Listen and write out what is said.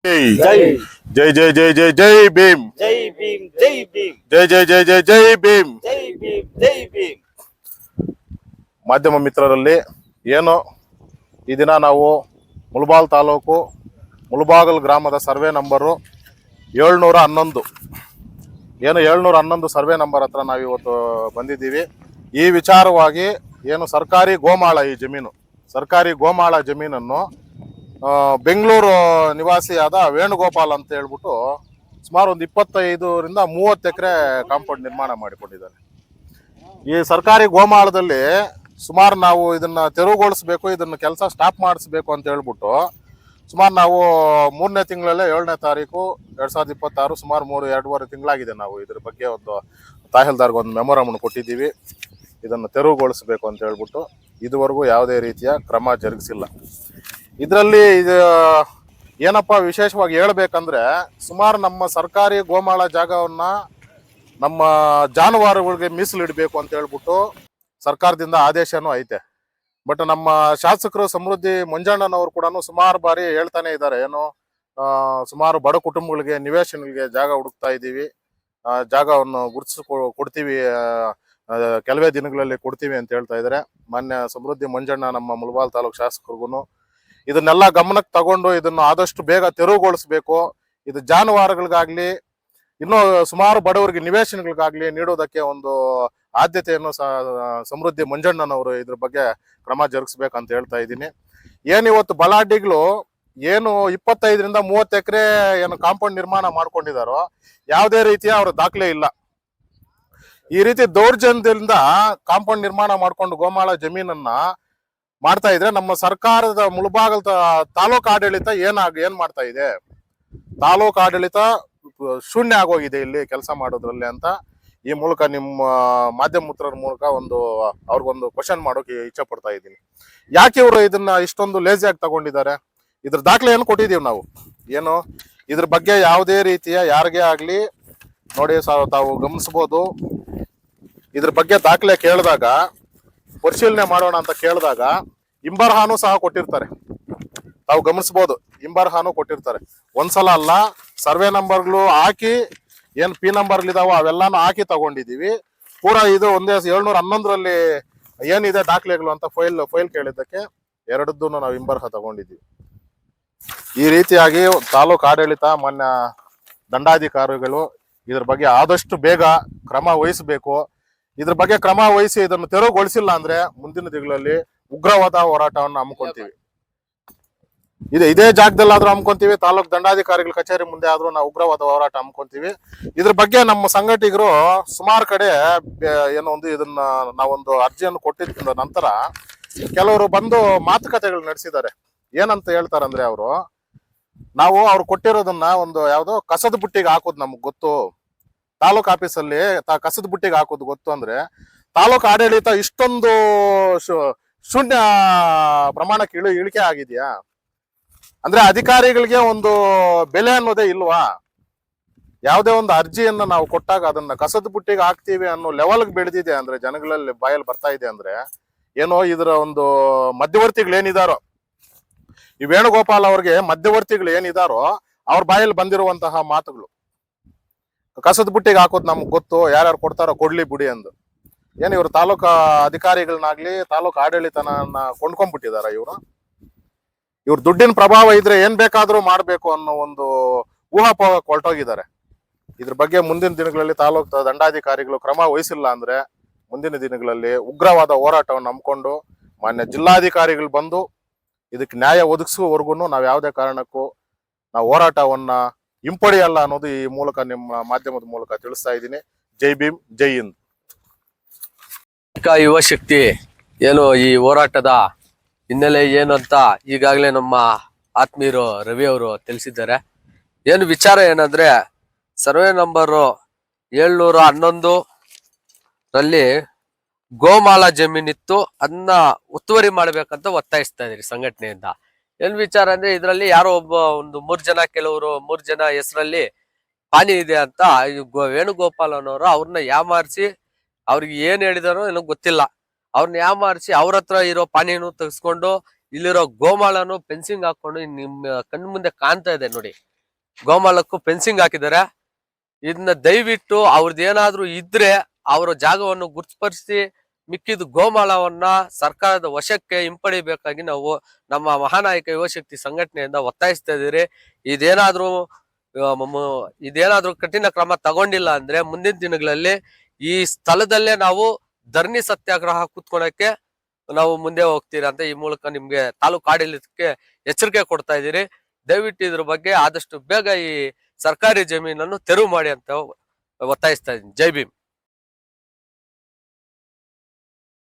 जय जय जय जय जय जय भीम जय भीम जय भीम जय जय जय जय जय भीम जय भीम जय भीಮ್ ಮಾಧ್ಯಮ ಮಿತ್ರರಲ್ಲಿ ಏನು ಈ ದಿನ ನಾವು ಮುಳಬಾಲ್ ತಾಲೂಕು ಮುಳಬಾಗಲ್ ಗ್ರಾಮದ ಸರ್ವೆ ನಂಬರು 711 ಏನು 711 ಸರ್ವೆ ನಂಬರ್ ಹತ್ರ ನಾವು ಇವತ್ತು ಬಂದಿದ್ದೀವಿ. ಈ ವಿಚಾರವಾಗಿ ಏನು ಸರ್ಕಾರಿ ಗೋಮಾಳ, ಈ ಜಮೀನು ಸರ್ಕಾರಿ ಗೋಮಾಳ ಜಮೀನನ್ನು ಬೆಂಗಳೂರು ನಿವಾಸಿಯಾದ ವೇಣುಗೋಪಾಲ್ ಅಂತ ಹೇಳ್ಬಿಟ್ಟು ಸುಮಾರು ಒಂದು 25ರಿಂದ 30 ಎಕರೆ ಕಾಂಪೌಂಡ್ ನಿರ್ಮಾಣ ಮಾಡಿಕೊಂಡಿದ್ದಾರೆ. ಈ ಸರ್ಕಾರಿ ಗೋಮಾಳದಲ್ಲಿ ಸುಮಾರು ನಾವು ಇದನ್ನ ತೆರವುಗೊಳಿಸಬೇಕು, ಇದನ್ನ ಕೆಲಸ ಸ್ಟಾಪ್ ಮಾಡಿಸ್ಬೇಕು ಅಂತ ಹೇಳ್ಬಿಟ್ಟು ಸುಮಾರು ನಾವು 3ನೇ ತಿಂಗಳಲ್ಲೇ 7ನೇ ತಾರೀಕು 2026 ಸುಮಾರು 2.5 ತಿಂಗಳಾಗಿದೆ. ನಾವು ಇದ್ರ ಬಗ್ಗೆ ಒಂದು ತಹಸೀಲ್ದಾರ್ಗೆ ಒಂದು ಮೆಮೊರಮ್ ಕೊಟ್ಟಿದ್ದೀವಿ, ಇದನ್ನು ತೆರವುಗೊಳಿಸಬೇಕು ಅಂತ ಹೇಳ್ಬಿಟ್ಟು. ಇದುವರೆಗೂ ಯಾವುದೇ ರೀತಿಯ ಕ್ರಮ ಜರುಗಿಸಿಲ್ಲ. ಇದರಲ್ಲಿ ಇದು ಏನಪ್ಪ ವಿಶೇಷವಾಗಿ ಹೇಳ್ಬೇಕಂದ್ರೆ, ಸುಮಾರು ನಮ್ಮ ಸರ್ಕಾರಿ ಗೋಮಾಳ ಜಾಗವನ್ನ ನಮ್ಮ ಜಾನುವಾರುಗಳಿಗೆ ಮೀಸಲಿಡಬೇಕು ಅಂತ ಹೇಳ್ಬಿಟ್ಟು ಸರ್ಕಾರದಿಂದ ಆದೇಶನೂ ಐತೆ. ಬಟ್ ನಮ್ಮ ಶಾಸಕರು ಸಮೃದ್ಧಿ ಮಂಜಣ್ಣನವರು ಕೂಡ ಸುಮಾರು ಬಾರಿ ಹೇಳ್ತಾನೆ ಇದ್ದಾರೆ, ಏನು ಸುಮಾರು ಬಡ ಕುಟುಂಬಗಳಿಗೆ ನಿವೇಶನಗಳಿಗೆ ಜಾಗ ಹುಡುಕ್ತಾ ಇದ್ದೀವಿ, ಜಾಗವನ್ನು ಕೊಡ್ತೀವಿ, ಕೆಲವೇ ದಿನಗಳಲ್ಲಿ ಕೊಡ್ತೀವಿ ಅಂತ ಹೇಳ್ತಾ ಇದ್ದಾರೆ. ಮಾನ್ಯ ಸಮೃದ್ಧಿ ಮಂಜಣ್ಣ ನಮ್ಮ ಮುಳಬಾಲ್ ತಾಲೂಕು ಶಾಸಕರಿಗೂ ಇದನ್ನೆಲ್ಲ ಗಮನಕ್ಕೆ ತಗೊಂಡು ಇದನ್ನು ಆದಷ್ಟು ಬೇಗ ತೆರವುಗೊಳಿಸ್ಬೇಕು. ಇದು ಜಾನುವಾರುಗಳಿಗಾಗ್ಲಿ ಇನ್ನೂ ಸುಮಾರು ಬಡವರಿಗೆ ನಿವೇಶನಗಳಿಗಾಗ್ಲಿ ನೀಡೋದಕ್ಕೆ ಒಂದು ಆದ್ಯತೆಯನ್ನು ಸಮೃದ್ಧಿ ಮಂಜಣ್ಣನವರು ಇದ್ರ ಬಗ್ಗೆ ಕ್ರಮ ಜರುಗಿಸ್ಬೇಕಂತ ಹೇಳ್ತಾ ಇದ್ದೀನಿ. ಏನಿವತ್ತು ಬಲಾಢ್ಯಗಳು ಏನು 25ರಿಂದ 30 ಎಕರೆ ಏನು ಕಾಂಪೌಂಡ್ ನಿರ್ಮಾಣ ಮಾಡ್ಕೊಂಡಿದಾರೋ ಯಾವುದೇ ರೀತಿಯ ಅವ್ರ ದಾಖಲೆ ಇಲ್ಲ. ಈ ರೀತಿ ದೌರ್ಜನ್ಯದಿಂದ ಕಾಂಪೌಂಡ್ ನಿರ್ಮಾಣ ಮಾಡ್ಕೊಂಡು ಗೋಮಾಳ ಜಮೀನನ್ನ ಮಾಡ್ತಾ ಇದ್ರೆ ನಮ್ಮ ಸರ್ಕಾರದ ಮುಳಬಾಗಲ್ ತಾಲೂಕು ಆಡಳಿತ ಏನ್ ಮಾಡ್ತಾ ಇದೆ, ತಾಲೂಕು ಆಡಳಿತ ಶೂನ್ಯ ಆಗೋಗಿದೆ ಇಲ್ಲಿ ಕೆಲಸ ಮಾಡೋದ್ರಲ್ಲಿ ಅಂತ ಈ ಮೂಲಕ ನಿಮ್ಮ ಮಾಧ್ಯಮ ಮಿತ್ರರ ಮೂಲಕ ಒಂದು ಅವ್ರಿಗೊಂದು ಕ್ವಶನ್ ಮಾಡೋಕೆ ಇಚ್ಛೆ ಪಡ್ತಾ ಇದ್ದೀನಿ. ಯಾಕೆ ಇವರು ಇದನ್ನ ಇಷ್ಟೊಂದು ಲೇಜಿಯಾಗಿ ತಗೊಂಡಿದ್ದಾರೆ? ಇದ್ರ ದಾಖಲೆ ಏನು ಕೊಟ್ಟಿದೀವಿ ನಾವು, ಏನು ಇದ್ರ ಬಗ್ಗೆ ಯಾವುದೇ ರೀತಿಯ ಯಾರಿಗೇ ಆಗ್ಲಿ ನೋಡಿ ತಾವು ಗಮನಿಸಬಹುದು. ಇದ್ರ ಬಗ್ಗೆ ದಾಖಲೆ ಕೇಳಿದಾಗ, ಪರಿಶೀಲನೆ ಮಾಡೋಣ ಅಂತ ಕೇಳಿದಾಗ ಇಂಬರಹಾನು ಸಹ ಕೊಟ್ಟಿರ್ತಾರೆ. ತಾವು ಗಮನಿಸಬಹುದು, ಇಂಬರಹಾನು ಕೊಟ್ಟಿರ್ತಾರೆ. ಒಂದ್ಸಲ ಅಲ್ಲ, ಸರ್ವೆ ನಂಬರ್ಗಳು ಹಾಕಿ ಏನ್ ಪಿ ನಂಬರ್ ಇದಾವೋ ಅವೆಲ್ಲಾನು ಹಾಕಿ ತಗೊಂಡಿದೀವಿ. ಪೂರಾ ಇದು ಒಂದೇ 711ರಲ್ಲಿ ಏನಿದೆ ದಾಖಲೆಗಳು ಅಂತ ಫೈಲ್ ಕೇಳಿದ್ದಕ್ಕೆ ಎರಡದ್ದು ನಾವು ಇಂಬರಹ ತಗೊಂಡಿದ್ದೀವಿ. ಈ ರೀತಿಯಾಗಿ ತಾಲೂಕು ಆಡಳಿತ, ಮಾನ್ಯ ದಂಡಾಧಿಕಾರಿಗಳು ಇದ್ರ ಬಗ್ಗೆ ಆದಷ್ಟು ಬೇಗ ಕ್ರಮ ವಹಿಸಬೇಕು. ಇದ್ರ ಬಗ್ಗೆ ಕ್ರಮ ವಹಿಸಿ ಇದನ್ನು ತೆರವುಗೊಳಿಸಿಲ್ಲ ಅಂದ್ರೆ ಮುಂದಿನ ದಿನಗಳಲ್ಲಿ ಉಗ್ರವಾದ ಹೋರಾಟವನ್ನು ಹಮ್ಮಿಕೊಂತೀವಿ. ಇದೇ ಜಾಗದಲ್ಲಾದ್ರೂ ಹಮ್ಮಿಕೊಂತೀವಿ, ತಾಲೂಕು ದಂಡಾಧಿಕಾರಿಗಳ ಕಚೇರಿ ಮುಂದೆ ಆದ್ರೂ ನಾವು ಉಗ್ರವಾದ ಹೋರಾಟ ಹಮ್ಮಿಕೊಂತೀವಿ. ಇದ್ರ ಬಗ್ಗೆ ನಮ್ಮ ಸಂಘಟಕರು ಸುಮಾರು ಕಡೆ ಇದನ್ನ ನಾವೊಂದು ಅರ್ಜಿಯನ್ನು ಕೊಟ್ಟಿದ್ದ ನಂತರ ಕೆಲವರು ಬಂದು ಮಾತುಕತೆಗಳು ನಡೆಸಿದ್ದಾರೆ. ಏನಂತ ಹೇಳ್ತಾರಂದ್ರೆ, ನಾವು ಅವ್ರು ಕೊಟ್ಟಿರೋದನ್ನ ಒಂದು ಯಾವ್ದೋ ಕಸದ ಬುಟ್ಟಿಗೆ ಹಾಕೋದು ನಮ್ಗೆ ಗೊತ್ತು, ತಾಲೂಕ್ ಆಫೀಸಲ್ಲಿ ಕಸದ ಬುಟ್ಟಿಗೆ ಹಾಕೋದು ಗೊತ್ತು ಅಂದ್ರೆ ತಾಲೂಕು ಆಡಳಿತ ಇಷ್ಟೊಂದು ಶೂನ್ಯ ಪ್ರಮಾಣಕ್ಕೆ ಇಳಿಕೆ ಆಗಿದೆಯಾ ಅಂದ್ರೆ ಅಧಿಕಾರಿಗಳಿಗೆ ಒಂದು ಬೆಲೆ ಅನ್ನೋದೇ ಇಲ್ವಾ? ಯಾವುದೇ ಒಂದು ಅರ್ಜಿಯನ್ನ ನಾವು ಕೊಟ್ಟಾಗ ಅದನ್ನ ಕಸದ ಬುಟ್ಟಿಗೆ ಹಾಕ್ತೀವಿ ಅನ್ನೋ ಲೆವೆಲ್ಗೆ ಬೆಳೆದಿದೆ ಅಂದ್ರೆ, ಜನಗಳಲ್ಲಿ ಬಾಯಲ್ಲಿ ಬರ್ತಾ ಇದೆ ಅಂದ್ರೆ, ಏನೋ ಇದರ ಒಂದು ಮಧ್ಯವರ್ತಿಗಳು ಏನಿದಾರೋ, ಈ ವೇಣುಗೋಪಾಲ್ ಅವ್ರಿಗೆ ಮಧ್ಯವರ್ತಿಗಳು ಏನಿದಾರೋ ಅವ್ರ ಬಾಯಲ್ಲಿ ಬಂದಿರುವಂತಹ ಮಾತುಗಳು, ಕಸದ ಬುಟ್ಟಿಗೆ ಹಾಕೋದು ನಮ್ಗೆ ಗೊತ್ತು, ಯಾರ್ಯಾರು ಕೊಡ್ತಾರೋ ಕೊಡ್ಲಿ ಬಿಡಿ ಅಂದು. ಏನ್ ಇವ್ರು ತಾಲೂಕು ಅಧಿಕಾರಿಗಳನ್ನಾಗ್ಲಿ ತಾಲೂಕು ಆಡಳಿತನ ಕೊಂಡ್ಕೊಂಡ್ಬಿಟ್ಟಿದಾರ ಇವ್ರ ದುಡ್ಡಿನ ಪ್ರಭಾವ ಇದ್ರೆ ಏನ್ ಬೇಕಾದ್ರೂ ಮಾಡ್ಬೇಕು ಅನ್ನೋ ಒಂದು ಊಹಾಪೋಹಕ್ಕೆ ಹೊರಟೋಗಿದ್ದಾರೆ. ಇದ್ರ ಬಗ್ಗೆ ಮುಂದಿನ ದಿನಗಳಲ್ಲಿ ತಾಲೂಕು ದಂಡಾಧಿಕಾರಿಗಳು ಕ್ರಮ ವಹಿಸಿಲ್ಲ ಅಂದ್ರೆ ಮುಂದಿನ ದಿನಗಳಲ್ಲಿ ಉಗ್ರವಾದ ಹೋರಾಟವನ್ನು ನಂಬ್ಕೊಂಡು ಮಾನ್ಯ ಜಿಲ್ಲಾಧಿಕಾರಿಗಳು ಬಂದು ಇದಕ್ಕೆ ನ್ಯಾಯ ಒದಗಿಸುವವರೆಗೂ ನಾವು ಯಾವುದೇ ಕಾರಣಕ್ಕೂ ನಾವು ಹೋರಾಟವನ್ನ ಹಿಂಪಡೆಯಲ್ಲ ಅನ್ನೋದು ಈ ಮೂಲಕ ನಿಮ್ಮ ಮಾಧ್ಯಮದ ಮೂಲಕ ತಿಳಿಸ್ತಾ ಇದ್ದೀನಿ. ಜೈ ಭೀಮ್, ಜೈ ಹಿಂದ್. ಯುವ ಶಕ್ತಿ ಏನು ಈ ಹೋರಾಟದ ಹಿನ್ನೆಲೆ ಏನು ಅಂತ ಈಗಾಗಲೇ ನಮ್ಮ ಆತ್ಮೀಯರು ರವಿ ಅವರು ತಿಳಿಸಿದ್ದಾರೆ. ಏನು ವಿಚಾರ ಏನಂದ್ರೆ, ಸರ್ವೆ ನಂಬರು 711 ರಲ್ಲಿ ಗೋಮಾಳ ಜಮೀನಿತ್ತು, ಅದನ್ನ ಒತ್ತುವರಿ ಮಾಡ್ಬೇಕಂತ ಒತ್ತಾಯಿಸ್ತಾ ಇದ್ರಿ ಸಂಘಟನೆಯಿಂದ. ಏನ್ ವಿಚಾರ ಅಂದ್ರೆ, ಇದರಲ್ಲಿ ಯಾರೋ ಒಬ್ಬ ಒಂದು 3 ಜನ ಹೆಸರಲ್ಲಿ ಪಾನಿ ಇದೆ ಅಂತ ವೇಣುಗೋಪಾಲ್ ಅನ್ನೋರು ಅವ್ರನ್ನ ಯಾಮಾರಿಸಿ, ಅವ್ರಿಗೆ ಏನ್ ಹೇಳಿದಾರೋ ಏನೋ ಗೊತ್ತಿಲ್ಲ, ಅವ್ರನ್ನ ಯಾಮಾರಿಸಿ ಅವ್ರ ಹತ್ರ ಇರೋ ಪಾನಿಯನ್ನು ತೆಗೆಸ್ಕೊಂಡು ಇಲ್ಲಿರೋ ಗೋಮಾಳನು ಫೆನ್ಸಿಂಗ್ ಹಾಕೊಂಡು ನಿಮ್ ಕಣ್ ಮುಂದೆ ಕಾಣ್ತಾ ಇದೆ ನೋಡಿ. ಗೋಮಾಳಕ್ಕೂ ಫೆನ್ಸಿಂಗ್ ಹಾಕಿದ್ದಾರೆ. ಇದನ್ನ ದಯವಿಟ್ಟು ಅವ್ರದ್ದು ಏನಾದ್ರೂ ಇದ್ರೆ ಅವರ ಜಾಗವನ್ನು ಗುರುತಿಸಿ ಮಿಕ್ಕಿದ ಗೋಮಾಳವನ್ನ ಸರ್ಕಾರದ ವಶಕ್ಕೆ ಹಿಂಪಡಿಬೇಕಾಗಿ ನಾವು ನಮ್ಮ ಮಹಾನಾಯಕ ಯುವಶಕ್ತಿ ಸಂಘಟನೆಯಿಂದ ಒತ್ತಾಯಿಸ್ತಾ ಇದೀರಿ. ಇದೇನಾದ್ರೂ ಕಠಿಣ ಕ್ರಮ ತಗೊಂಡಿಲ್ಲ ಅಂದ್ರೆ ಮುಂದಿನ ದಿನಗಳಲ್ಲಿ ಈ ಸ್ಥಳದಲ್ಲೇ ನಾವು ಧರಣಿ ಸತ್ಯಾಗ್ರಹ ಕೂತ್ಕೊಳಕ್ಕೆ ನಾವು ಮುಂದೆ ಹೋಗ್ತೀರಾ ಅಂತ ಈ ಮೂಲಕ ನಿಮ್ಗೆ ತಾಲೂಕು ಆಡಳಿತಕ್ಕೆ ಎಚ್ಚರಿಕೆ ಕೊಡ್ತಾ ಇದೀರಿ. ದಯವಿಟ್ಟು ಇದ್ರ ಬಗ್ಗೆ ಆದಷ್ಟು ಬೇಗ ಈ ಸರ್ಕಾರಿ ಜಮೀನನ್ನು ತೆರವು ಮಾಡಿ ಅಂತ ಒತ್ತಾಯಿಸ್ತಾ ಇದ್ದೀನಿ. ಜೈ ಭೀಮ್.